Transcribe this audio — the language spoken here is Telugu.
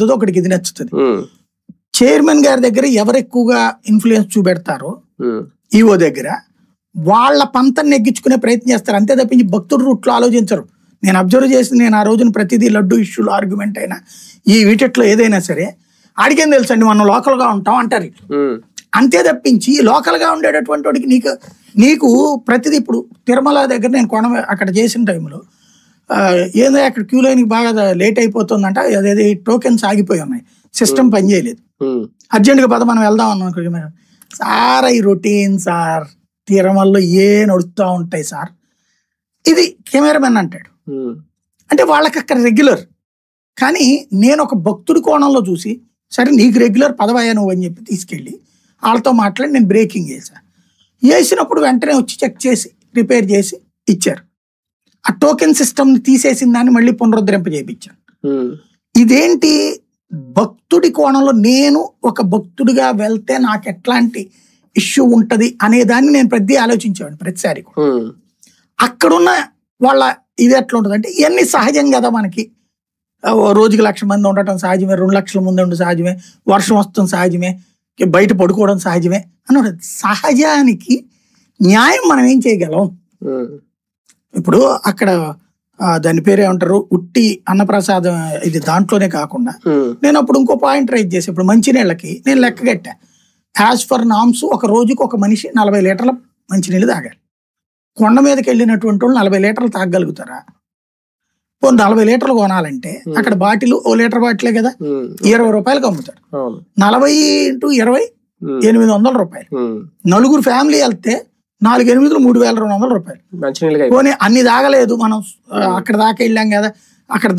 ఒకటికి ఇది నచ్చుతుంది. చైర్మన్ గారి దగ్గర ఎవరు ఎక్కువగా ఇన్ఫ్లుయెన్స్ చూపెడతారో ఈఓ దగ్గర వాళ్ళ పంతను నెగ్గించుకునే ప్రయత్నం చేస్తారు. అంతే తప్పించి భక్తుడు రూట్లో ఆలోచించరు. నేను అబ్జర్వ్ చేసి నేను ఆ రోజున ప్రతిదీ లడ్డు ఇష్యూలు ఆర్గ్యుమెంట్ అయినా ఈ వీటిట్లో ఏదైనా సరే ఆడికేం తెలుసండి మనం లోకల్గా ఉంటాం అంటారు. అంతే తప్పించి లోకల్గా ఉండేటటువంటి వాడికి నీకు ప్రతిదీ ఇప్పుడు తిరుమల దగ్గర నేను అక్కడ చేసిన టైంలో ఏదో అక్కడ క్యూ లైన్కి బాగా లేట్ అయిపోతుందంట. అదేది టోకెన్స్ ఆగిపోయి ఉన్నాయి, సిస్టమ్ పనిచేయలేదు. అర్జెంటుగా పద మనం వెళ్దాం అన్నాను. సార్ ఈ రొటీన్ సార్ తిరుమలలో నడుస్తూ ఉంటాయి సార్, ఇది కెమెరామెన్ అంటాడు. అంటే వాళ్ళకి అక్కడ రెగ్యులర్. కానీ నేను ఒక భక్తుడి కోణంలో చూసి సరే నీకు రెగ్యులర్ పదవయ్యా నువ్వు అని చెప్పి తీసుకెళ్ళి వాళ్ళతో మాట్లాడి నేను బ్రేకింగ్ వేసినప్పుడు వెంటనే వచ్చి చెక్ చేసి రిపేర్ చేసి ఇచ్చారు. ఆ టోకెన్ సిస్టమ్ తీసేసిన దాన్ని మళ్ళీ పునరుద్ధరింప చేయించాను. ఇదేంటి భక్తుడి కోణంలో నేను ఒక భక్తుడిగా వెళ్తే నాకు ఎట్లాంటి ఇష్యూ ఉంటది అనే దాన్ని నేను ప్రతి ఆలోచించేవాడిని ప్రతిసారి. అక్కడున్న వాళ్ళ ఇది ఎట్లా ఉంటుంది అంటే ఇవన్నీ సహజం కదా, మనకి రోజుకి 1,00,000 మంది ఉండటం సహజమే, 2 లక్షల మంది ఉండడం సహజమే, వర్షం వస్తుంది సహజమే, బయట పడుకోవడం సహజమే అని సహజానికి న్యాయం మనం ఏం చేయగలం? ఇప్పుడు అక్కడ దాని పేరు ఏమంటారు ఉట్టి అన్నప్రసాదం, ఇది దాంట్లోనే కాకుండా నేను అప్పుడు ఇంకో పాయింట్ రైజ్ చేసి ఇప్పుడు మంచినీళ్ళకి నేను లెక్క కట్టా. యాజ్ ఫర్ నామ్స్ ఒక రోజుకి ఒక మనిషి 40 లీటర్ల మంచినీళ్ళు తాగాలి. కొండ మీదకి వెళ్ళినటువంటి వాళ్ళు 40 లీటర్లు తాగలుగుతారా? 40 లీటర్లు కొనాలంటే అక్కడ బాటిల్ 1 లీటర్ బాటిలే కదా, 20 రూపాయలకు అమ్ముతారు. 40 × 20 800 రూపాయలు. నలుగురు ఫ్యామిలీ వెళ్తే 4 8 3,200 రూపాయలు. పోనీ అన్ని తాగలేదు మనం, అక్కడ దాకా వెళ్ళాం కదా, అక్కడ